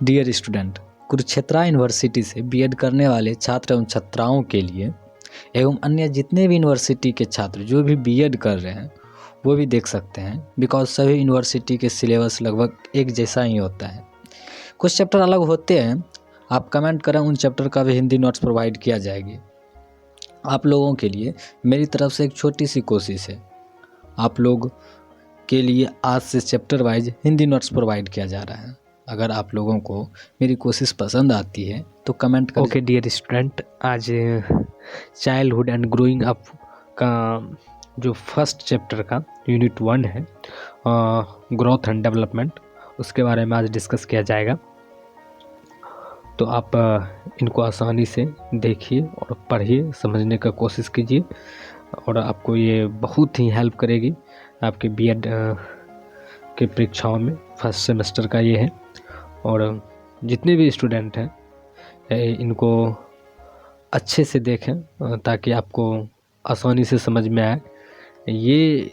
Dear student, Kurukshetra university से BEd करने वाले छात्र एवं छात्राओं के लिए एवं अन्य जितने भी यूनिवर्सिटी के छात्र जो भी बीएड कर रहे हैं वो भी देख सकते हैं, बिकॉज सभी यूनिवर्सिटी के सिलेबस लगभग एक जैसा ही होता है। कुछ चैप्टर अलग होते हैं, आप कमेंट करें, उन चैप्टर का भी हिंदी नोट्स प्रोवाइड किया जाएगी। आप लोगों के लिए मेरी तरफ से एक छोटी सी कोशिश है, आप लोग के लिए आज से chapter wise Hindi notes provide किया जा रहा है। अगर आप लोगों को मेरी कोशिश पसंद आती है तो कमेंट करें। ओके डियर स्टूडेंट, आज चाइल्डहुड एंड ग्रोइंग अप का जो फर्स्ट चैप्टर का यूनिट 1 है, ग्रोथ एंड डेवलपमेंट, उसके बारे में आज डिस्कस किया जाएगा। तो आप इनको आसानी से देखिए और पढ़िए, समझने का कोशिश कीजिए और आपको ये बहुत ही हेल्प करेगी आपके बीएड के परीक्षाओं में। फर्स्ट सेमेस्टर का ये है और जितने भी स्टूडेंट हैं इनको अच्छे से देखें ताकि आपको आसानी से समझ में आए। ये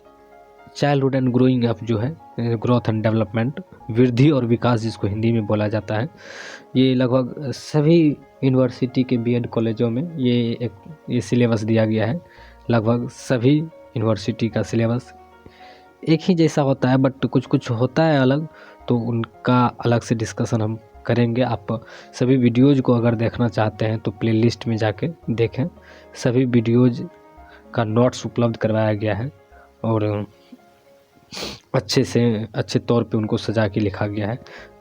चाइल्डहुड एंड ग्रोइंग अप जो है, ग्रोथ एंड डेवलपमेंट, वृद्धि और विकास जिसको हिंदी में बोला जाता है, ये लगभग सभी यूनिवर्सिटी के बीएड कॉलेजों में ये सिलेबस दिया गया है। लगभग सभी यूनिवर्सिटी का सिलेबस एक ही जैसा होता है, बट कुछ कुछ होता है अलग, तो उनका अलग से डिस्कशन हम करेंगे। आप सभी वीडियोज़ को अगर देखना चाहते हैं तो प्लेलिस्ट में जाके देखें, सभी वीडियोज़ का नोट्स उपलब्ध करवाया गया है और अच्छे तौर पे उनको सजा के लिखा गया है।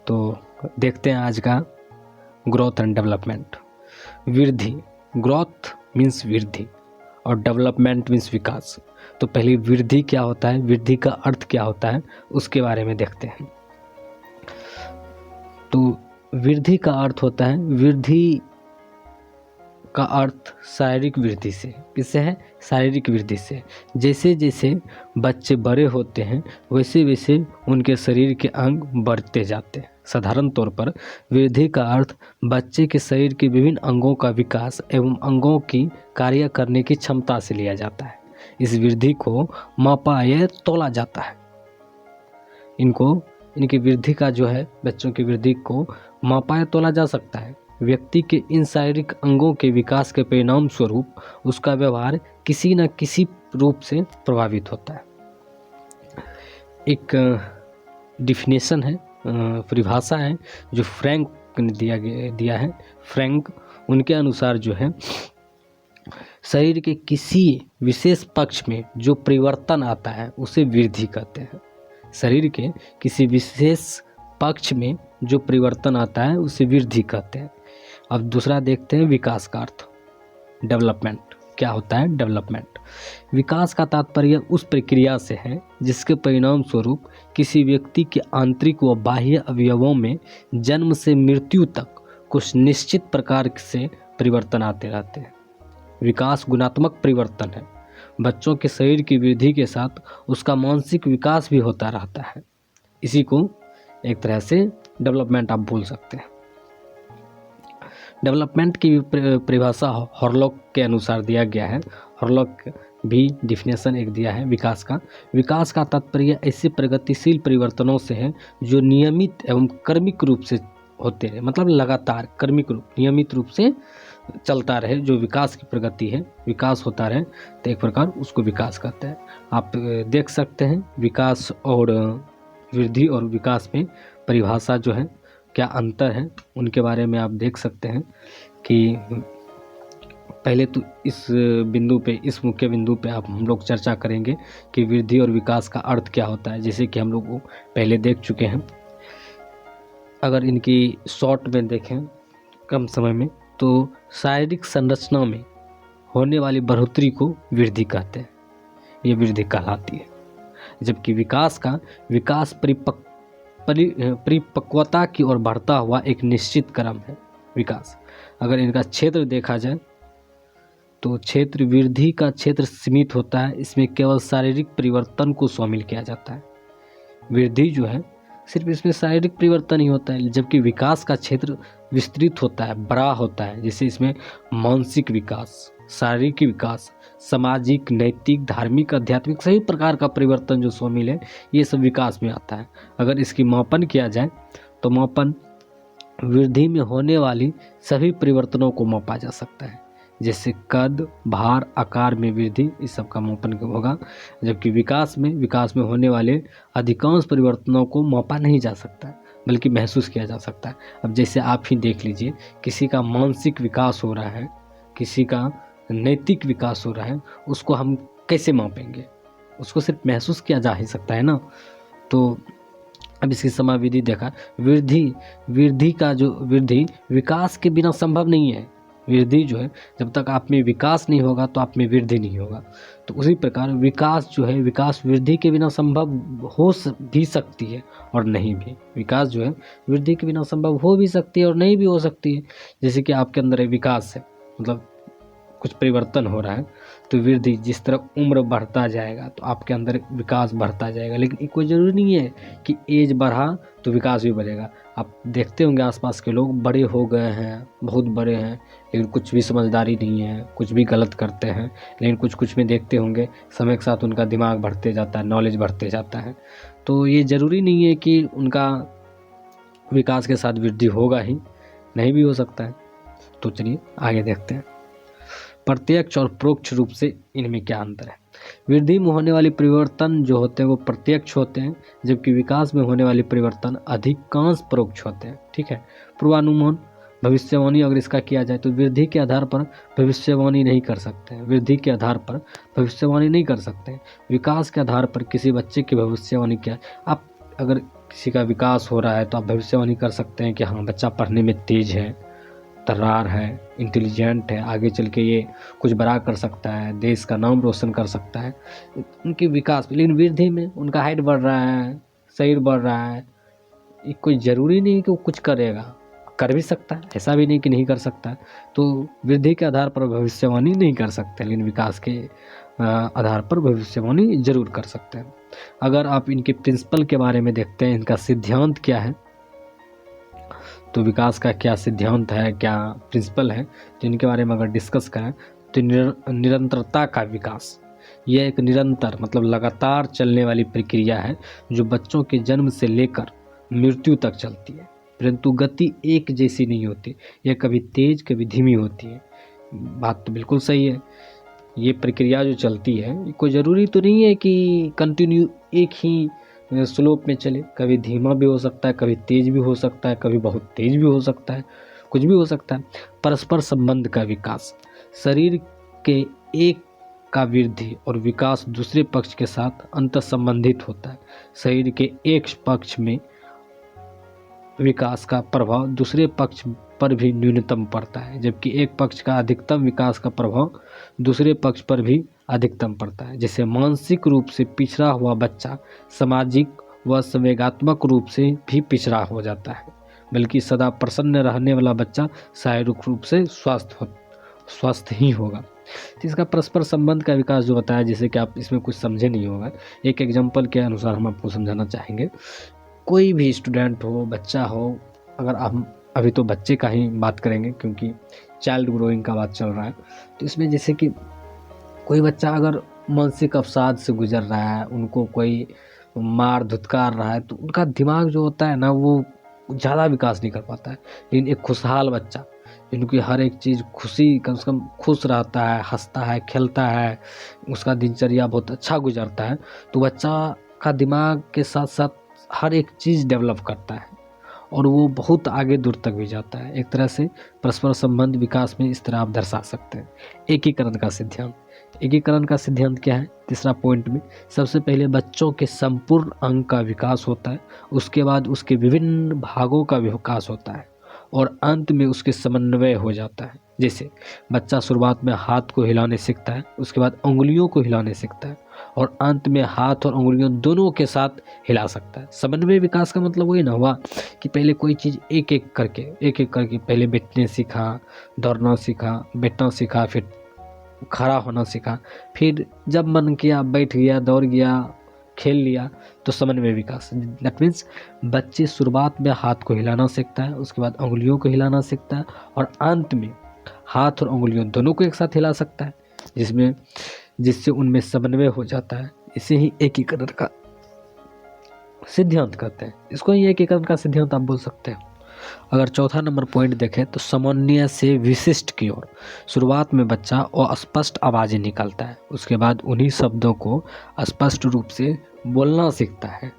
तो देखते हैं आज का ग्रोथ एंड डेवलपमेंट। वृद्धि, ग्रोथ मीन्स वृद्धि और डेवलपमेंट मीन्स विकास। तो पहले वृद्धि क्या होता है, वृद्धि का अर्थ क्या होता है, उसके बारे में देखते हैं। तो वृद्धि का अर्थ होता है, वृद्धि का अर्थ शारीरिक वृद्धि से, किससे है, शारीरिक वृद्धि से। जैसे जैसे बच्चे बड़े होते हैं वैसे वैसे उनके शरीर के अंग बढ़ते जाते हैं। साधारण तौर पर वृद्धि का अर्थ बच्चे के शरीर के विभिन्न अंगों का विकास एवं अंगों की कार्य करने की क्षमता से लिया जाता है। इस वृद्धि को मापा या तोला जाता है। इनकी वृद्धि का जो है, बच्चों की वृद्धि को मापा या तोला जा सकता है। व्यक्ति के इन शारीरिक अंगों के विकास के परिणाम स्वरूप उसका व्यवहार किसी न किसी रूप से प्रभावित होता है। एक डिफिनेशन है, परिभाषा है जो फ्रैंक ने दिया है। फ्रैंक, उनके अनुसार जो है, शरीर के किसी विशेष पक्ष में जो परिवर्तन आता है उसे वृद्धि कहते हैं। शरीर के किसी विशेष पक्ष में जो परिवर्तन आता है उसे वृद्धि कहते हैं। अब दूसरा देखते हैं विकास का अर्थ, डेवलपमेंट। क्या होता है डेवलपमेंट? विकास का तात्पर्य उस प्रक्रिया से है जिसके परिणाम स्वरूप किसी व्यक्ति के आंतरिक व बाह्य अवयवों में जन्म से मृत्यु तक कुछ निश्चित प्रकार से परिवर्तन आते रहते हैं। विकास गुणात्मक परिवर्तन है। बच्चों के शरीर की वृद्धि के साथ उसका मानसिक विकास भी होता रहता है। इसी को एक तरह से डेवलपमेंट आप बोल सकते हैं। डेवलपमेंट की परिभाषा हॉरलॉक के अनुसार दिया गया है। हॉरलॉक भी डिफिनेशन एक दिया है विकास का। विकास का तात्पर्य ऐसे प्रगतिशील परिवर्तनों से है जो नियमित एवं क्रमिक रूप से होते रहे, मतलब लगातार, क्रमिक रूप, नियमित रूप से चलता रहे। जो विकास की प्रगति है, विकास होता रहे, तो एक प्रकार उसको विकास कहते हैं। आप देख सकते हैं विकास और वृद्धि और विकास में परिभाषा जो है, क्या अंतर है, उनके बारे में आप देख सकते हैं कि पहले तो इस बिंदु पे, इस मुख्य बिंदु पे हम लोग चर्चा करेंगे कि वृद्धि और विकास का अर्थ क्या होता है, जैसे कि हम लोग पहले देख चुके हैं। अगर इनकी शॉर्ट में देखें कम समय में, तो शारीरिक संरचना में होने वाली बढ़ोतरी को वृद्धि कहते हैं, ये वृद्धि कहलाती है। जबकि विकास परिपक्वता की ओर बढ़ता हुआ एक निश्चित क्रम है। विकास, अगर इनका क्षेत्र देखा जाए तो क्षेत्र, वृद्धि का क्षेत्र सीमित होता है, इसमें केवल शारीरिक परिवर्तन को शामिल किया जाता है। वृद्धि जो है सिर्फ इसमें शारीरिक परिवर्तन ही होता है, जबकि विकास का क्षेत्र विस्तृत होता है, बड़ा होता है। जैसे इसमें मानसिक विकास, शारीरिक विकास, सामाजिक, नैतिक, धार्मिक, आध्यात्मिक, सभी प्रकार का परिवर्तन जो शामिल है, ये सब विकास में आता है। अगर इसकी मापन किया जाए तो मापन वृद्धि में होने वाली सभी परिवर्तनों को मापा जा सकता है, जैसे कद, भार, आकार में वृद्धि, इस सब का मापन होगा। जबकि विकास में होने वाले अधिकांश परिवर्तनों को मापा नहीं जा सकता है, बल्कि महसूस किया जा सकता है। अब जैसे आप ही देख लीजिए, किसी का मानसिक विकास हो रहा है, किसी का नैतिक विकास हो रहा है, उसको हम कैसे मापेंगे? उसको सिर्फ महसूस किया जा ही सकता है ना। तो अब इसकी समाविधि देखा, वृद्धि विकास के बिना संभव नहीं है। वृद्धि जो है, जब तक आप में विकास नहीं होगा तो आप में वृद्धि नहीं होगा। तो उसी प्रकार विकास वृद्धि के बिना संभव भी सकती है और नहीं भी। विकास जो है वृद्धि के बिना संभव हो भी सकती है और नहीं भी हो सकती है। जैसे कि आपके अंदर एक विकास है, मतलब कुछ परिवर्तन हो रहा है, तो वृद्धि, जिस तरह उम्र बढ़ता जाएगा तो आपके अंदर विकास बढ़ता जाएगा। लेकिन कोई ज़रूरी नहीं है कि एज बढ़ा तो विकास भी बढ़ेगा। आप देखते होंगे आसपास के लोग बड़े हो गए हैं, बहुत बड़े हैं, लेकिन कुछ भी समझदारी नहीं है, कुछ भी गलत करते हैं। लेकिन कुछ में देखते होंगे समय के साथ उनका दिमाग बढ़ते जाता है, नॉलेज बढ़ते जाता है। तो ये ज़रूरी नहीं है कि उनका विकास के साथ वृद्धि होगा ही, नहीं भी हो सकता है। तो चलिए आगे देखते हैं, प्रत्यक्ष और परोक्ष रूप से इनमें क्या अंतर है। वृद्धि में होने वाली परिवर्तन जो होते हैं वो प्रत्यक्ष होते हैं, जबकि विकास में होने वाले परिवर्तन अधिकांश परोक्ष होते हैं। ठीक है। पूर्वानुमान, भविष्यवाणी अगर इसका किया जाए तो वृद्धि के आधार पर भविष्यवाणी नहीं कर सकते हैं। वृद्धि के आधार पर भविष्यवाणी नहीं कर सकते हैं। विकास के आधार पर किसी बच्चे की भविष्यवाणी क्या, आप अगर किसी का विकास हो रहा है तो आप भविष्यवाणी कर सकते हैं कि हाँ, बच्चा पढ़ने में तेज है, तर्रार है, इंटेलिजेंट है, आगे चल के ये कुछ बड़ा कर सकता है, देश का नाम रोशन कर सकता है, उनके विकास। लेकिन वृद्धि में उनका हाइट बढ़ रहा है, शरीर बढ़ रहा है, ये कोई ज़रूरी नहीं कि वो कुछ करेगा, कर भी सकता है, ऐसा भी नहीं कि नहीं कर सकता है। तो वृद्धि के आधार पर भविष्यवाणी नहीं कर सकते, लेकिन विकास के आधार पर भविष्यवाणी जरूर कर सकते हैं। अगर आप इनके प्रिंसिपल के बारे में देखते हैं, इनका सिद्धांत क्या है, तो विकास का क्या सिद्धांत है, क्या प्रिंसिपल है, तो इनके बारे में अगर डिस्कस करें तो निरंतरता का विकास, यह एक निरंतर मतलब लगातार चलने वाली प्रक्रिया है जो बच्चों के जन्म से लेकर मृत्यु तक चलती है, परंतु गति एक जैसी नहीं होती, यह कभी तेज कभी धीमी होती है। बात तो बिल्कुल सही है। ये प्रक्रिया जो चलती है, कोई ज़रूरी तो नहीं है कि कंटिन्यू एक ही स्लोप में चले, कभी धीमा भी हो सकता है, कभी तेज भी हो सकता है, कभी बहुत तेज भी हो सकता है, कुछ भी हो सकता है। परस्पर संबंध का विकास, शरीर के एक का वृद्धि और विकास दूसरे पक्ष के साथ अंतर संबंधित होता है। शरीर के एक पक्ष में विकास का प्रभाव दूसरे पक्ष पर भी न्यूनतम पड़ता है, जबकि एक पक्ष का अधिकतम विकास का प्रभाव दूसरे पक्ष पर भी अधिकतम पड़ता है। जैसे मानसिक रूप से पिछड़ा हुआ बच्चा सामाजिक व संवेगात्मक रूप से भी पिछड़ा हो जाता है, बल्कि सदा प्रसन्न रहने वाला बच्चा शारीरिक रूप से स्वस्थ ही होगा। तो इसका परस्पर संबंध का विकास जो बताया, जैसे कि आप इसमें कुछ समझे नहीं होगा, एक एग्जाम्पल के अनुसार हम आपको समझाना चाहेंगे। कोई भी स्टूडेंट हो, बच्चा हो, अगर हम अभी तो बच्चे का ही बात करेंगे क्योंकि चाइल्ड ग्रोइंग का बात चल रहा है, तो इसमें जैसे कि कोई बच्चा अगर मानसिक अवसाद से गुजर रहा है, उनको कोई मार धुतकार रहा है, तो उनका दिमाग जो होता है ना, वो ज़्यादा विकास नहीं कर पाता है। लेकिन एक खुशहाल बच्चा, जिनकी हर एक चीज़ खुशी, कम से कम खुश रहता है, हंसता है, खेलता है, उसका दिनचर्या बहुत अच्छा गुजरता है, तो बच्चा का दिमाग के साथ साथ हर एक चीज़ डेवलप करता है और वो बहुत आगे दूर तक भी जाता है। एक तरह से परस्पर संबंध विकास में इस तरह आप दर्शा सकते हैं। एकीकरण का सिद्धांत, एकीकरण का सिद्धांत क्या है? तीसरा पॉइंट में सबसे पहले बच्चों के संपूर्ण अंग का विकास होता है, उसके बाद उसके विभिन्न भागों का विकास होता है और अंत में उसके समन्वय हो जाता है। जैसे बच्चा शुरुआत में हाथ को हिलाने सीखता है, उसके बाद उंगलियों को हिलाने सीखता है और अंत में हाथ और उंगलियों दोनों के साथ हिला सकता है। समन्वय विकास का मतलब वही ना हुआ कि पहले कोई चीज़ एक एक करके पहले बैठने सीखा, दौड़ना सीखा, बैठना सीखा, फिर खड़ा होना सीखा, फिर जब मन किया बैठ गया, दौड़ गया, खेल लिया, तो समन्वय विकास। दैट मीन्स बच्चे शुरुआत में हाथ को हिलाना सीखता है, उसके बाद उंगलियों को हिलाना सीखता है और अंत में हाथ और उंगलियों दोनों को एक साथ हिला सकता है, जिससे उनमें समन्वय हो जाता है। इसे ही एकीकरण का सिद्धांत कहते हैं। इसको ही एकीकरण का सिद्धांत आप बोल सकते हैं। अगर चौथा नंबर पॉइंट देखें तो सामान्य से विशिष्ट की ओर। शुरुआत में बच्चा अस्पष्ट आवाज़ें निकालता है, उसके बाद उन्हीं शब्दों को स्पष्ट रूप से बोलना सीखता है।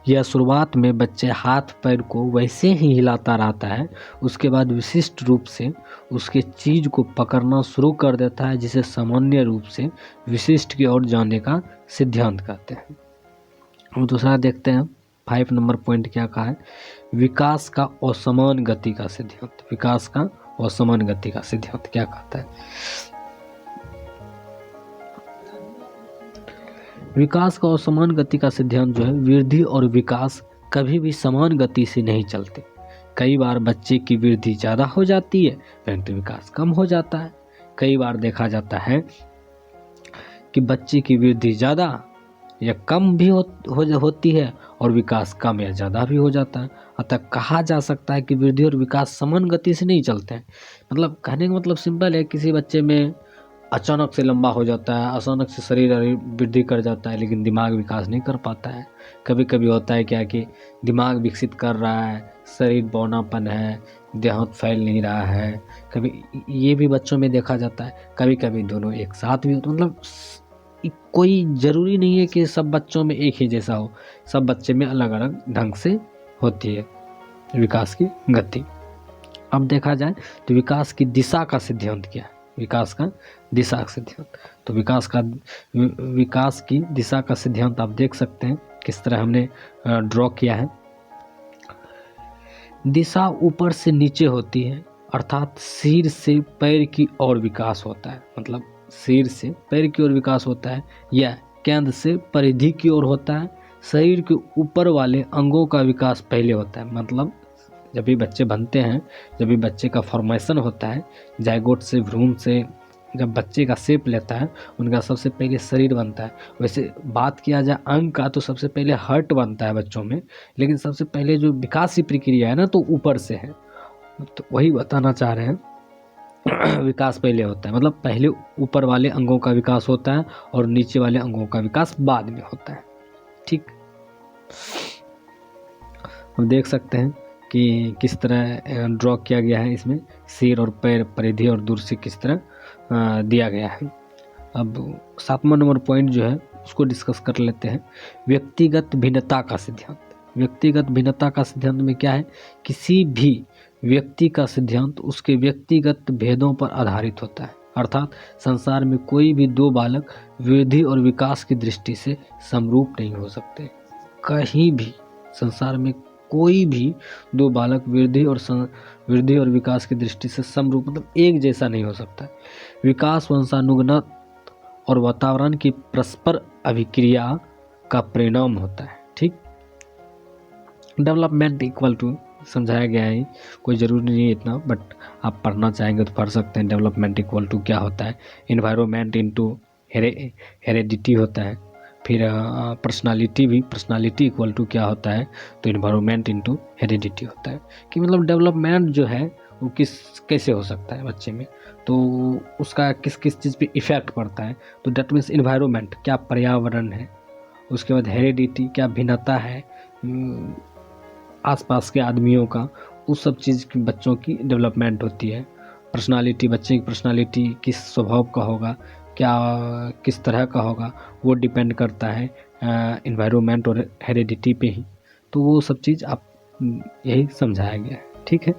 यह शुरुआत में बच्चे हाथ पैर को वैसे ही हिलाता रहता है, उसके बाद विशिष्ट रूप से उसके चीज़ को पकड़ना शुरू कर देता है, जिसे सामान्य रूप से विशिष्ट की ओर जाने का सिद्धांत कहते हैं। हम दूसरा देखते हैं 5 नंबर पॉइंट क्या कहा है, विकास का असमान गति का सिद्धांत। विकास का असमान गति का सिद्धांत क्या कहता है? विकास का असमान गति का सिद्धांत जो है, वृद्धि और विकास कभी भी समान गति से नहीं चलते। कई बार बच्चे की वृद्धि ज़्यादा हो जाती है परंतु विकास कम हो जाता है। कई बार देखा जाता है कि बच्चे की वृद्धि ज़्यादा या कम भी होती है और विकास कम या ज़्यादा भी हो जाता है। अतः कहा जा सकता है कि वृद्धि और विकास समान गति से नहीं चलते हैं। मतलब कहने का मतलब सिंपल है, किसी बच्चे में अचानक से लंबा हो जाता है, अचानक से शरीर वृद्धि कर जाता है लेकिन दिमाग विकास नहीं कर पाता है। कभी कभी होता है क्या कि दिमाग विकसित कर रहा है, शरीर बौनापन है, देहात फैल नहीं रहा है। कभी ये भी बच्चों में देखा जाता है, कभी कभी दोनों एक साथ भी होते। मतलब कोई ज़रूरी नहीं है कि सब बच्चों में एक ही जैसा हो, सब बच्चे में अलग अलग ढंग से होती है विकास की गति। अब देखा जाए तो विकास की दिशा का सिद्धांत क्या है? विकास का दिशा का सिद्धांत, तो विकास की दिशा का सिद्धांत आप देख सकते हैं किस तरह हमने ड्रॉ किया है। दिशा ऊपर से नीचे होती है, अर्थात सिर से पैर की ओर विकास होता है। मतलब सिर से पैर की ओर विकास होता है, या केंद्र से परिधि की ओर होता है। शरीर के ऊपर वाले अंगों का विकास पहले होता है। मतलब जब भी बच्चे बनते हैं, जब भी बच्चे का फॉर्मेशन होता है, जायगोट से भ्रूण से जब बच्चे का शेप लेता है, उनका सबसे पहले शरीर बनता है। वैसे बात किया जाए अंग का तो सबसे पहले हार्ट बनता है बच्चों में, लेकिन सबसे पहले जो विकास की प्रक्रिया है ना, तो ऊपर से है। तो वही बताना चाह रहे हैं विकास पहले होता है। मतलब पहले ऊपर वाले अंगों का विकास होता है और नीचे वाले अंगों का विकास बाद में होता है। ठीक, हम देख सकते हैं कि किस तरह ड्रॉ किया गया है। इसमें सिर और पैर, परिधि और दूर से किस तरह दिया गया है। अब 7वां नंबर पॉइंट जो है उसको डिस्कस कर लेते हैं, व्यक्तिगत भिन्नता का सिद्धांत। व्यक्तिगत भिन्नता का सिद्धांत में क्या है, किसी भी व्यक्ति का सिद्धांत उसके व्यक्तिगत भेदों पर आधारित होता है। अर्थात संसार में कोई भी दो बालक वृद्धि और विकास की दृष्टि से समरूप नहीं हो सकते। कहीं भी संसार में कोई भी दो बालक वृद्धि और विकास की दृष्टि से समरूप, मतलब एक जैसा नहीं हो सकता। विकास वंशानुगत और वातावरण की परस्पर अभिक्रिया का परिणाम होता है। ठीक, डेवलपमेंट इक्वल टू समझाया गया है, कोई ज़रूरी नहीं है इतना, बट आप पढ़ना चाहेंगे तो पढ़ सकते हैं। डेवलपमेंट इक्वल टू क्या होता है, एनवायरनमेंट इनटू हेरेडिटी होता है। फिर पर्सनालिटी इक्वल टू क्या होता है, तो एनवायरनमेंट इनटू हेरेडिटी होता है। कि मतलब डेवलपमेंट जो है वो कैसे हो सकता है बच्चे में, तो उसका किस किस चीज़ पे इफ़ेक्ट पड़ता है। तो डेट मीन्स एनवायरनमेंट क्या पर्यावरण है, उसके बाद हेरेडिटी क्या भिन्नता है आसपास के आदमियों का, उस सब चीज़ की बच्चों की डेवलपमेंट होती है। पर्सनालिटी, बच्चे की पर्सनालिटी किस स्वभाव का होगा, क्या किस तरह का होगा, वो डिपेंड करता है एनवायरनमेंट और हेरेडिटी पे ही। तो वो सब चीज़ आप यही समझाया गया है। ठीक है।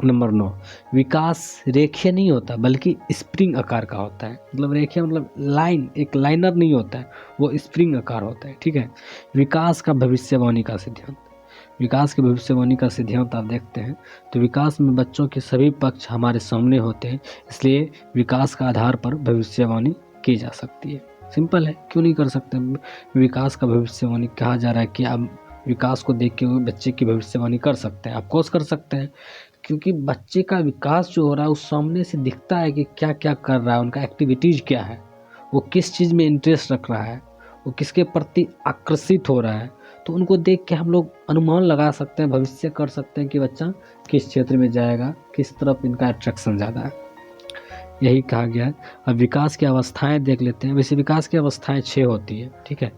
नंबर 9, विकास रेखीय नहीं होता बल्कि स्प्रिंग आकार का होता है। मतलब रेखीय मतलब लाइन, एक लाइनर नहीं होता है, वो स्प्रिंग आकार होता है। ठीक है। विकास का भविष्यवाणी का सिद्धांत, विकास की भविष्यवाणी का सिद्धांत आप देखते हैं तो विकास में बच्चों के सभी पक्ष हमारे सामने होते हैं, इसलिए विकास का आधार पर भविष्यवाणी की जा सकती है। सिंपल है, क्यों नहीं कर सकते। विकास का भविष्यवाणी कहा जा रहा है कि आप विकास को देख के बच्चे की भविष्यवाणी कर सकते हैं, ऑफकोर्स कर सकते हैं, क्योंकि बच्चे का विकास जो हो रहा है उस सामने से दिखता है कि क्या क्या कर रहा है, उनका एक्टिविटीज़ क्या है, वो किस चीज़ में इंटरेस्ट रख रहा है, वो किसके प्रति आकर्षित हो रहा है। तो उनको देख के हम लोग अनुमान लगा सकते हैं, भविष्य कर सकते हैं कि बच्चा किस क्षेत्र में जाएगा, किस तरफ इनका अट्रैक्शन ज़्यादा है। यही कहा गया है। अब विकास की अवस्थाएं देख लेते हैं। वैसे विकास की अवस्थाएं 6 होती है, ठीक है।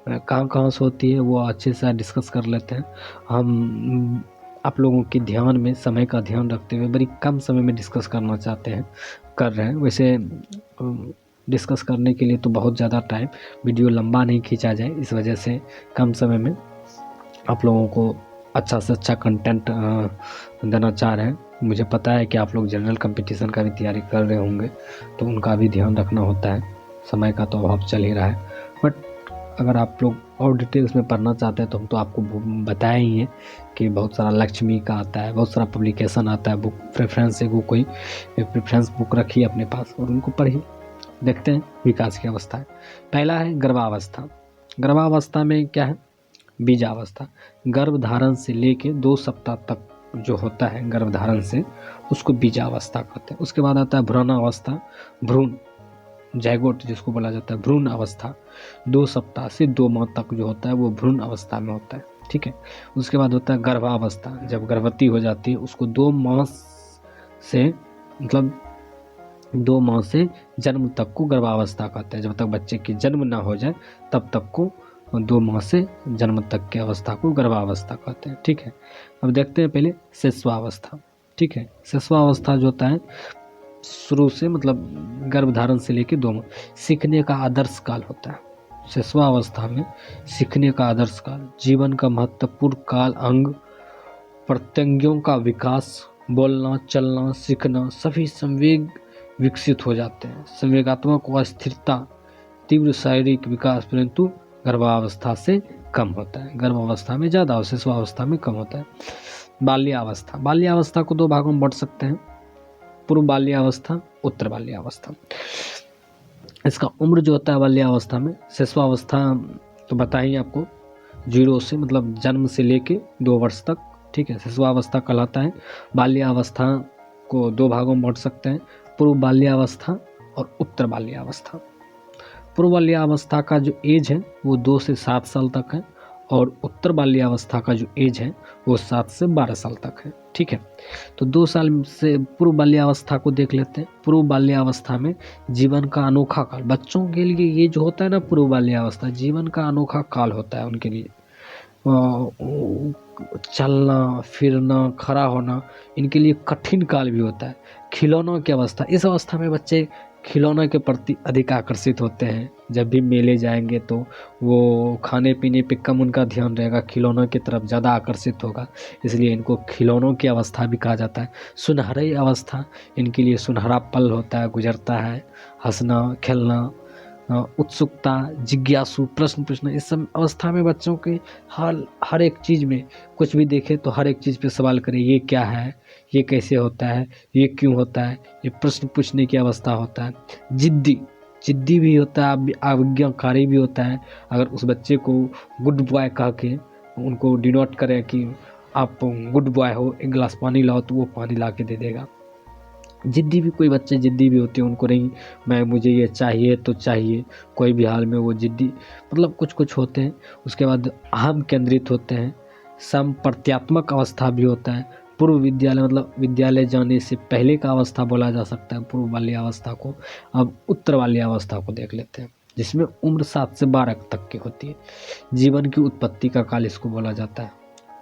कहाँ कहाँ से होती है वो अच्छे से डिस्कस कर लेते हैं। हम आप लोगों के ध्यान में समय का ध्यान रखते हुए बड़ी कम समय में डिस्कस करना चाहते हैं, कर रहे हैं। वैसे डिस्कस करने के लिए तो बहुत ज़्यादा टाइम, वीडियो लंबा नहीं खींचा जाए, इस वजह से कम समय में आप लोगों को अच्छा से अच्छा कंटेंट देना चाह रहे हैं। मुझे पता है कि आप लोग जनरल कंपटीशन का भी तैयारी कर रहे होंगे, तो उनका भी ध्यान रखना होता है, समय का तो अभाव चल ही रहा है। बट अगर आप लोग और डिटेल्स में पढ़ना चाहते हैं तो हम तो आपको बताया ही है कि बहुत सारा लक्ष्मी का आता है, बहुत सारा पब्लिकेशन आता है, बुक प्रेफरेंस से वो कोई प्रेफरेंस बुक रखिए अपने पास और उनको पढ़िए। देखते हैं विकास की अवस्था है। पहला है गर्भावस्था। गर्भावस्था में क्या है? बीजावस्था। गर्भधारण से लेके 2 सप्ताह तक जो होता है गर्भधारण से, उसको बीजावस्था कहते हैं। उसके बाद आता है भ्रूणावस्था, भ्रूण जैगोट जिसको बोला जाता है, भ्रूण अवस्था। 2 सप्ताह से 2 माह तक जो होता है वो भ्रूण अवस्था में होता है, ठीक है। उसके बाद होता है गर्भावस्था, जब गर्भवती हो जाती है उसको 2 माह से मतलब 2 माह से जन्म तक को गर्भावस्था कहते हैं। जब तक बच्चे की जन्म ना हो जाए तब तक को 2 माह से जन्म तक की अवस्था को गर्भावस्था कहते हैं, ठीक है। अब देखते हैं पहले शिशुआवस्था, ठीक है। शिशुआवस्था जो होता है शुरू से मतलब गर्भधारण से लेकर 2 माह सीखने का आदर्श काल होता है। शिशुआवस्था में सीखने का आदर्श काल, जीवन का महत्वपूर्ण काल, अंग प्रत्यंगों का विकास, बोलना चलना सीखना, सभी संवेग विकसित हो जाते हैं। संवेगात्मक अस्थिरता, तीव्र शारीरिक विकास परंतु गर्भावस्था से कम होता है। गर्भावस्था में ज़्यादा और शिशुआवस्था में कम होता है। बाल्यावस्था, बाल्यावस्था को 2 भागों में बांट सकते हैं, पूर्व बाल्यावस्था, उत्तर बाल्यावस्था। इसका उम्र जो होता है बाल्यावस्था में, शिशुआवस्था तो बताइए आपको 0 से मतलब जन्म से लेके 2 वर्ष तक, ठीक है, शिशुआवस्था कहलाता है। बाल्यावस्था को 2 भागों में बांट सकते हैं, पूर्व बाल्यावस्था और उत्तर बाल्यावस्था। पूर्व बाल्यावस्था का जो एज है वो 2 से 7 साल तक है और उत्तर बाल्यावस्था का जो एज है वो 7 से 12 साल तक है, ठीक है। तो 2 साल से पूर्व बाल्यावस्था को देख लेते हैं। पूर्व बाल्यावस्था में जीवन का अनोखा काल, बच्चों के लिए ये जो होता है ना पूर्व बाल्यावस्था, जीवन का अनोखा काल होता है उनके लिए। चलना फिरना खड़ा होना इनके लिए कठिन काल भी होता है। खिलौनों की अवस्था, इस अवस्था में बच्चे खिलौनों के प्रति अधिक आकर्षित होते हैं। जब भी मेले जाएंगे तो वो खाने पीने पे कम उनका ध्यान रहेगा, खिलौनों की तरफ ज़्यादा आकर्षित होगा, इसलिए इनको खिलौनों की अवस्था भी कहा जाता है। सुनहरी अवस्था, इनके लिए सुनहरा पल होता है, गुजरता है, हंसना खेलना, उत्सुकता, जिज्ञासु, प्रश्न पूछना, इस सब अवस्था में बच्चों के हर एक चीज़ में कुछ भी देखे तो हर एक चीज़ पे सवाल करें, ये क्या है, ये कैसे होता है, ये क्यों होता है, ये प्रश्न पूछने की अवस्था होता है। जिद्दी भी होता है, आज्ञाकारी भी होता है। अगर उस बच्चे को गुड बॉय कह के उनको डिनोट करें कि आप गुड बॉय हो, एक गिलास पानी लाओ, तो वो पानी ला के दे देगा। जिद्दी भी, कोई बच्चे जिद्दी भी होते हैं, उनको नहीं मुझे ये चाहिए तो चाहिए, कोई भी हाल में वो जिद्दी मतलब कुछ होते हैं। उसके बाद अहम केंद्रित होते हैं। संप्रत्यात्मक अवस्था भी होता है। पूर्व विद्यालय मतलब विद्यालय जाने से पहले का अवस्था बोला जा सकता है पूर्व बाल्यावस्था को। अब उत्तर बाल्यावस्था को देख लेते हैं, जिसमें उम्र 7 से 12 तक की होती है। जीवन की उत्पत्ति का काल इसको बोला जाता है।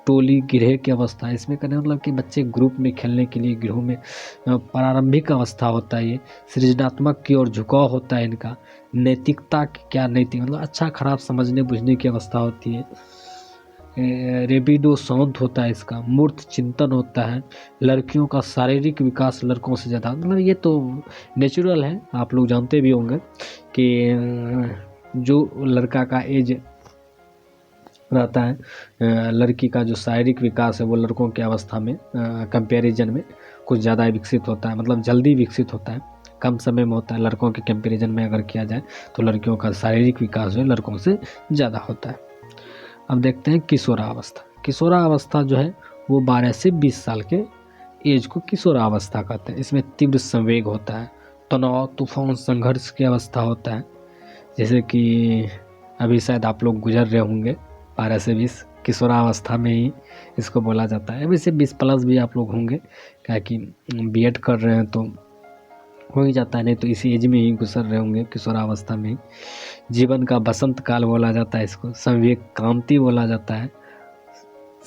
टोली गिरह की अवस्था, इसमें कहने मतलब कि बच्चे ग्रुप में खेलने के लिए गिरोह में प्रारंभिक अवस्था होता है। ये सृजनात्मक की ओर झुकाव होता है इनका। नैतिकता की, क्या नैतिक मतलब अच्छा खराब समझने बुझने की अवस्था होती है। रेबिडो शांत होता है इसका। मूर्त चिंतन होता है। लड़कियों का शारीरिक विकास लड़कों से ज़्यादा, मतलब ये तो नेचुरल है, आप लोग जानते भी होंगे कि जो लड़का का एज रहता है, लड़की का जो शारीरिक विकास है वो लड़कों की अवस्था में कंपैरिजन में कुछ ज़्यादा विकसित होता है, मतलब जल्दी विकसित होता है, कम समय में होता है। लड़कों के कंपैरिजन में अगर किया जाए तो लड़कियों का शारीरिक विकास जो है लड़कों से ज़्यादा होता है। अब देखते हैं किशोरावस्था। किशोरावस्था जो है वो 12 से 20 साल के एज को किशोरावस्था कहते हैं। इसमें तीव्र संवेग होता है, तनाव तूफान संघर्ष की अवस्था होता है। जैसे कि अभी शायद आप लोग गुजर रहे होंगे 12 से 20, किशोरावस्था में ही इसको बोला जाता है। वैसे 20 प्लस भी आप लोग होंगे, क्या कि बीएड कर रहे हैं तो हो ही जाता है, नहीं तो इसी एज में ही गुजर रहे होंगे, किशोरावस्था में। जीवन का बसंत काल बोला जाता है इसको, संवेग क्रांति बोला जाता है।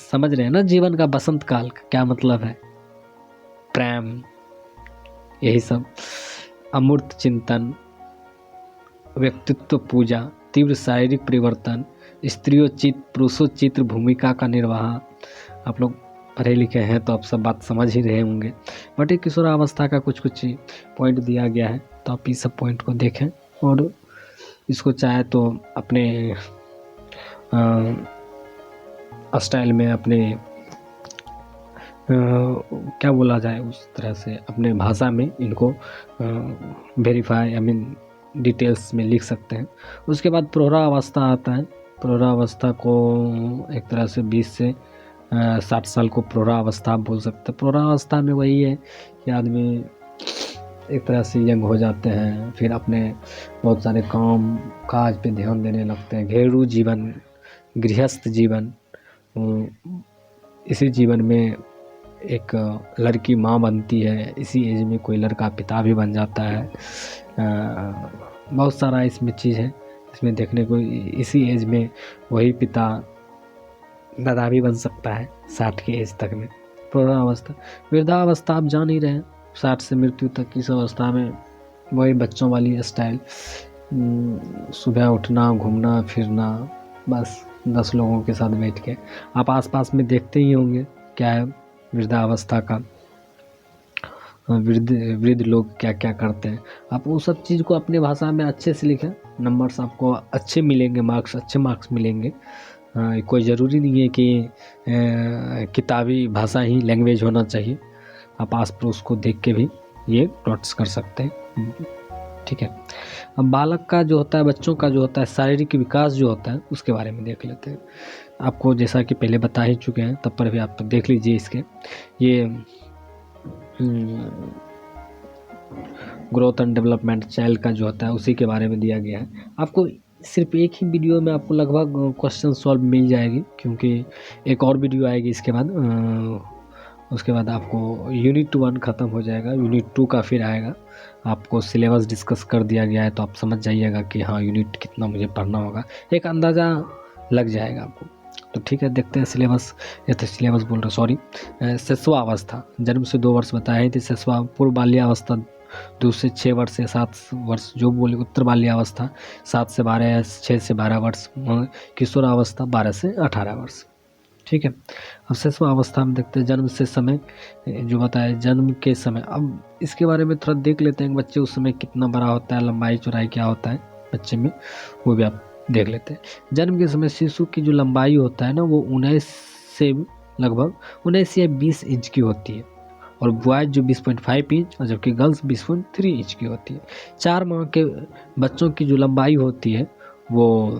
समझ रहे हैं ना जीवन का बसंत काल का क्या मतलब है? प्रेम, यही सब, अमूर्त चिंतन, व्यक्तित्व पूजा, तीव्र शारीरिक परिवर्तन, स्त्रियोचित पुरुषोचित भूमिका का निर्वाह। आप लोग पढ़े लिखे हैं तो आप सब बात समझ ही रहे होंगे, बट ये किशोरावस्था का कुछ कुछ पॉइंट दिया गया है, तो आप इस सब पॉइंट को देखें और इसको चाहे तो अपने स्टाइल में, अपने क्या बोला जाए उस तरह से, अपने भाषा में इनको वेरीफाई, आई मीन डिटेल्स में लिख सकते हैं। उसके बाद प्रौढ़ावस्था आता है। प्रौढ़ावस्था को एक तरह से 20 से 60 साल को प्रौढ़ावस्था बोल सकते हैं। प्रौढ़ावस्था में वही है कि आदमी एक तरह से यंग हो जाते हैं, फिर अपने बहुत सारे काम काज पे ध्यान देने लगते हैं, घरेलू जीवन, गृहस्थ जीवन। इसी जीवन में एक लड़की माँ बनती है, इसी एज में कोई लड़का पिता भी बन जाता है। बहुत सारा इसमें चीज़ है, इसमें देखने को। इसी एज में वही पिता दादा भी बन सकता है 60 के एज तक में। प्रौढ़ावस्था, वृद्धावस्था आप जान ही रहे हैं, 60 से मृत्यु तक की इस अवस्था में वही बच्चों वाली स्टाइल, सुबह उठना, घूमना फिरना, बस 10 लोगों के साथ बैठ के। आप आसपास में देखते ही होंगे क्या है वृद्धावस्था का, वृद्ध लोग क्या क्या करते हैं। आप वो सब चीज़ को अपने भाषा में अच्छे से लिखें, नंबर्स आपको अच्छे मिलेंगे, अच्छे मार्क्स मिलेंगे। कोई ज़रूरी नहीं है कि किताबी भाषा ही लैंग्वेज होना चाहिए, आप आस पड़ोस को देख के भी ये नोट्स कर सकते हैं, ठीक है। अब बालक का जो होता है, बच्चों का जो होता है शारीरिक विकास जो होता है, उसके बारे में देख लेते हैं। आपको जैसा कि पहले बता ही चुके हैं, तब पर भी आप देख लीजिए इसके, ये ग्रोथ एंड डेवलपमेंट चाइल्ड का जो होता है उसी के बारे में दिया गया है। आपको सिर्फ एक ही वीडियो में आपको लगभग क्वेश्चन सॉल्व मिल जाएगी, क्योंकि एक और वीडियो आएगी इसके बाद। उसके बाद आपको यूनिट 1 ख़त्म हो जाएगा, यूनिट 2 का फिर आएगा। आपको सिलेबस डिस्कस कर दिया गया है, तो आप समझ जाइएगा कि हाँ यूनिट कितना मुझे पढ़ना होगा, एक अंदाज़ा लग जाएगा आपको। तो ठीक है, देखते हैं सिलेबस, या तो सिलेबस बोल रहे सॉरी, शिशुअवस्था, जन्म से 2 वर्ष बताए थे। शिशुआ पूर्व बाल्यावस्था 2 से 6 वर्ष या 7 वर्ष जो बोले, उत्तर बाल्यावस्था 7 से 12 या 6 से 12 वर्ष, किशोरावस्था 12 से 18 वर्ष, ठीक है। अब शिशुअवस्था में देखते हैं जन्म से समय जो बताया, जन्म के समय। अब इसके बारे में थोड़ा देख लेते हैं, बच्चे उस समय कितना बड़ा होता है, लंबाई चौड़ाई क्या होता है बच्चे में, वो भी आप देख लेते हैं। जन्म के समय शिशु की जो लंबाई होता है ना, वो 19 से लगभग 19 या 20 इंच की होती है, और बॉयज जो 20.5 इंच, और जबकि गर्ल्स 20.3 इंच की होती है। 4 माह के बच्चों की जो लंबाई होती है वो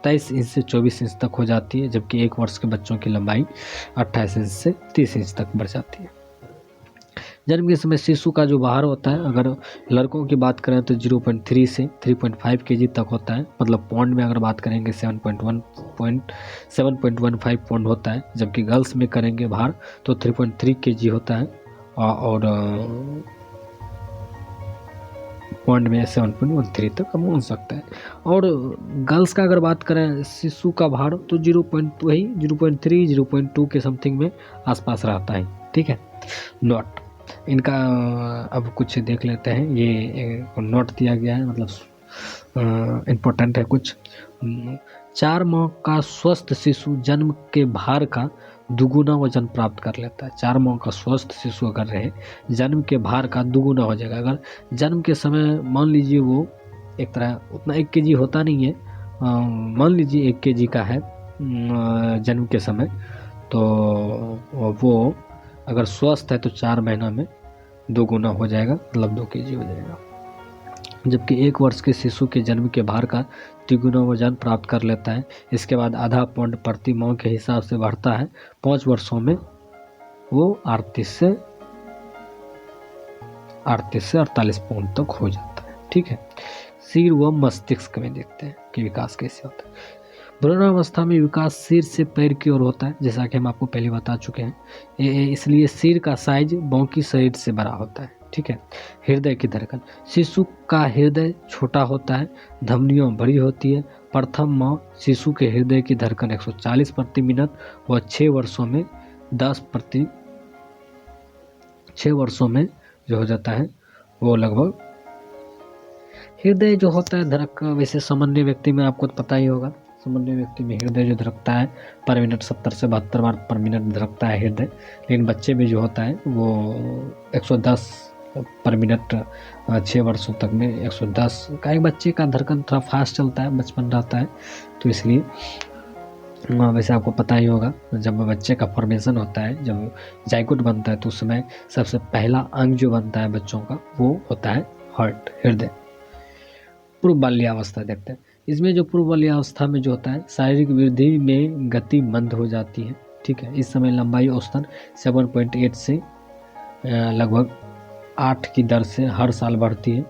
23 इंच से 24 इंच तक हो जाती है, जबकि 1 वर्ष के बच्चों की लंबाई 28 इंच से 30 इंच तक बढ़ जाती है। जन्म के समय शिशु का जो भार होता है, अगर लड़कों की बात करें तो 0.3 से 3.5 kg तक होता है, मतलब पौंड में अगर बात करेंगे 7.15 पौंड होता है, जबकि गर्ल्स में करेंगे भार तो 3.3 kg होता है, और पौंड में 7.13 तक कम हो सकता है। और गर्ल्स का अगर बात करें शिशु का भार तो 0.3 0.2 के समथिंग में आसपास रहता है, ठीक है। नोट इनका अब कुछ देख लेते हैं, ये नोट दिया गया है, मतलब इम्पोर्टेंट है कुछ। 4 माह का स्वस्थ शिशु जन्म के भार का दुगुना वजन प्राप्त कर लेता है। 4 माह का स्वस्थ शिशु अगर रहे, जन्म के भार का दुगुना हो जाएगा। अगर जन्म के समय मान लीजिए वो एक तरह उतना 1 kg होता नहीं है, मान लीजिए 1 kg का है जन्म के समय, तो वो अगर स्वस्थ है तो 4 महीना में 2 गुना हो जाएगा, मतलब 2 kg हो जाएगा। जबकि 1 वर्ष के शिशु के जन्म के भार का 3 गुना वजन प्राप्त कर लेता है। इसके बाद आधा पौंड प्रति माह के हिसाब से बढ़ता है। 5 वर्षों में वो 38 से 48 पौंड तक हो जाता है, ठीक है। सिर व मस्तिष्क में देखते हैं कि विकास कैसे होता है। भ्रूणावस्था में विकास सिर से पैर की ओर होता है, जैसा कि हम आपको पहले बता चुके हैं। इसलिए सिर का साइज बाकी शरीर से बड़ा होता है, ठीक है। हृदय की धड़कन, शिशु का हृदय छोटा होता है, धमनियों बड़ी होती है। प्रथम माह शिशु के हृदय की धड़कन 140 प्रति मिनट व 6 वर्षों में जो हो जाता है वो लगभग हृदय जो होता है धड़कन। वैसे सामान्य व्यक्ति में आपको पता ही होगा, सामान्य व्यक्ति में हृदय जो धड़कता है पर मिनट 70 से 72 बार पर मिनट धड़कता है हृदय, लेकिन बच्चे में जो होता है वो 110 पर मिनट 6 वर्षों तक में 110 का। एक बच्चे का धड़कन थोड़ा फास्ट चलता है, बचपन रहता है तो इसलिए वैसे आपको पता ही होगा जब बच्चे का फॉर्मेशन होता है, जब जाइगोट बनता है तो उस समय सबसे पहला अंग जो बनता है बच्चों का वो होता है हार्ट, हृदय। पूर्व बाल्यावस्था देखते हैं, इसमें जो पूर्व बाल्यावस्था में जो होता है शारीरिक वृद्धि में गति मंद हो जाती है, ठीक है। इस समय लंबाई औसतन 7.8 से लगभग 8 की दर से हर साल बढ़ती है।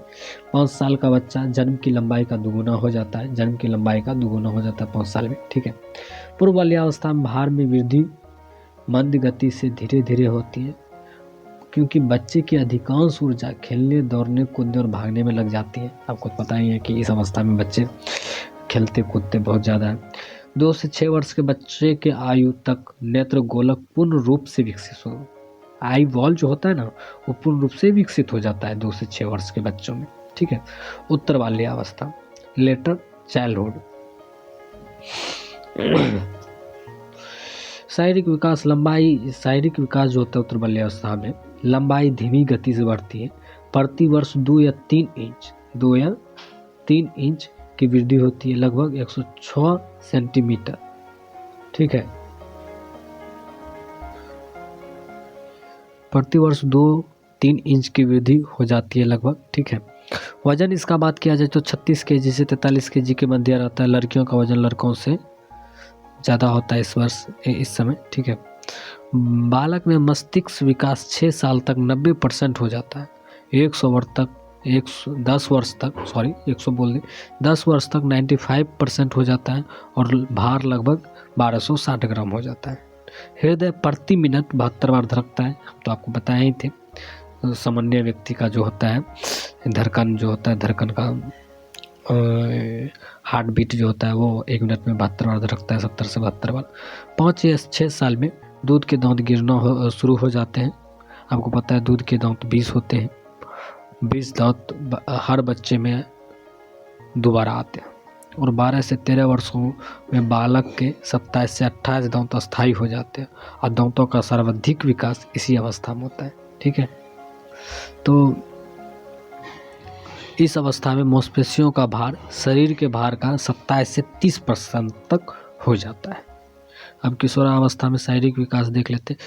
5 साल का बच्चा जन्म की लंबाई का दुगुना हो जाता है, जन्म की लंबाई का दुगुना हो जाता है 5 साल में, ठीक है। पूर्व बाल्यावस्था में भार में वृद्धि मंद गति से धीरे धीरे होती है, क्योंकि बच्चे की अधिकांश ऊर्जा खेलने, दौड़ने, कूदने और भागने में लग जाती है। आपको पता ही है कि इस अवस्था में बच्चे खेलते कूदते बहुत ज़्यादा है। 2 से 6 वर्ष के बच्चे के आयु तक नेत्र गोलक पूर्ण रूप से विकसित हो, आई वॉल जो होता है ना वो पूर्ण रूप से विकसित हो जाता है 2 से 6 वर्ष के बच्चों में, ठीक है। उत्तर बाल्यावस्था, लेटर चाइल्डहुड। शारीरिक विकास जो होता है उत्तर बाल्यावस्था में लंबाई धीमी गति से बढ़ती है। प्रति वर्ष 2 या 3 इंच की वृद्धि होती है, लगभग 106 सेंटीमीटर, ठीक है। प्रति वर्ष 2-3 इंच की वृद्धि हो जाती है लगभग, ठीक है। वजन इसका बात किया जाए तो 36 केजी से 43 केजी के मध्य रहता है। लड़कियों का वजन लड़कों से ज़्यादा होता है इस समय, ठीक है। बालक में मस्तिष्क विकास 6 साल तक 90% हो जाता है। 10 वर्ष तक 95% हो जाता है और भार लगभग 1260 ग्राम हो जाता है। हृदय प्रति मिनट 72 बार धड़कता है, तो आपको बताए ही थे। सामान्य व्यक्ति का जो होता है धड़कन धड़कन का हार्ट बीट जो होता है वो 1 मिनट में 72 बार धड़कता है, 70 से 72 बार। 5 या 6 साल में दूध के दांत गिरना शुरू हो जाते हैं। आपको पता है दूध के दांत 20 होते हैं, 20 दांत हर बच्चे में दोबारा आते हैं। और 12 से 13 वर्षों में बालक के 27 से 28 दांत अस्थायी हो जाते हैं और दांतों का सर्वाधिक विकास इसी अवस्था में होता है, ठीक है। तो इस अवस्था में मांसपेशियों का भार शरीर के भार का 27 से 30% तक हो जाता है। अब किशोरावस्था में शारीरिक विकास देख लेते हैं।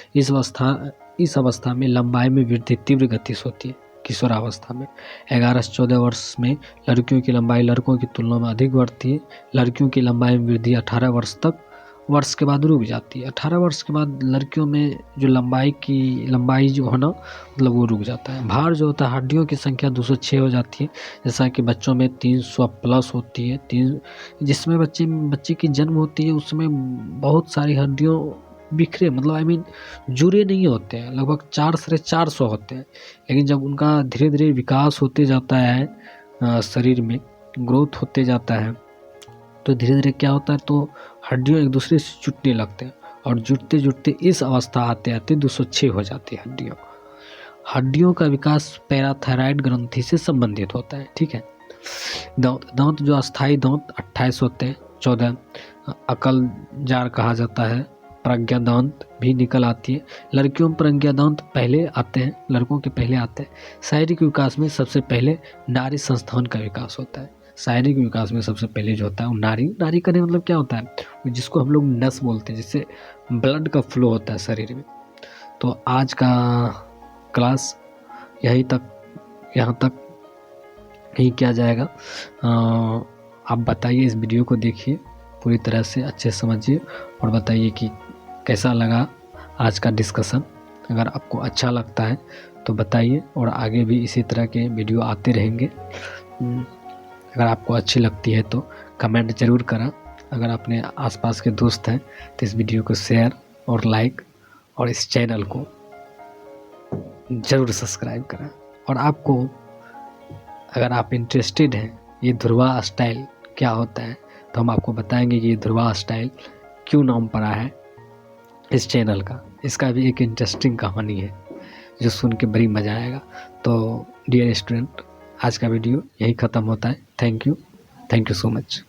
इस अवस्था में लंबाई में वृद्धि तीव्र गति से होती है। किशोरावस्था में 11 से 14 वर्ष में लड़कियों की लंबाई लड़कों की तुलना में अधिक बढ़ती है। लड़कियों की लंबाई में वृद्धि 18 वर्ष के बाद रुक जाती है। 18 वर्ष के बाद लड़कियों में जो लंबाई जो है ना मतलब वो रुक जाता है। भार जो होता है हड्डियों की संख्या 206 हो जाती है, जैसा कि बच्चों में 300 प्लस होती है। जिसमें बच्चे की जन्म होती है उसमें बहुत सारी हड्डियों बिखरे जुड़े नहीं होते हैं, लगभग 400 होते हैं। लेकिन जब उनका धीरे धीरे विकास होते जाता है, शरीर में ग्रोथ होते जाता है, तो धीरे धीरे क्या होता है तो हड्डियाँ एक दूसरे से जुटने लगते हैं और जुटते जुटते इस अवस्था आते आते 206 हो जाती है हड्डियों का विकास पैराथायराइड ग्रंथि से संबंधित होता है, ठीक है। दांत जो अस्थायी दांत 28 होते हैं। 14 अकल जार कहा जाता है। प्रज्ञा दांत भी निकल आती है। लड़कियों में प्रज्ञा दांत पहले आते हैं, लड़कों के पहले आते हैं। शारीरिक विकास में सबसे पहले नाड़ी संस्थान का विकास होता है। शारीरिक विकास में सबसे पहले जो होता है वो नाड़ी का मतलब क्या होता है, जिसको हम लोग नस बोलते हैं, जिससे ब्लड का फ्लो होता है शरीर में। तो आज का क्लास यहाँ तक ही किया जाएगा। आप बताइए, इस वीडियो को देखिए पूरी तरह से, अच्छे से समझिए और बताइए कि कैसा लगा आज का डिस्कशन। अगर आपको अच्छा लगता है तो बताइए और आगे भी इसी तरह के वीडियो आते रहेंगे। अगर आपको अच्छी लगती है तो कमेंट ज़रूर करें। अगर अपने आसपास के दोस्त हैं तो इस वीडियो को शेयर और लाइक और इस चैनल को ज़रूर सब्सक्राइब करें। और आपको अगर आप इंटरेस्टेड हैं ये ध्रुवा स्टाइल क्या होता है तो हम आपको बताएंगे कि ये ध्रुवा स्टाइल क्यों नाम पड़ा है इस चैनल का। इसका भी एक इंटरेस्टिंग कहानी है जो सुन के बड़ी मज़ा आएगा। तो डियर स्टूडेंट, आज का वीडियो यही ख़त्म होता है। Thank you so much.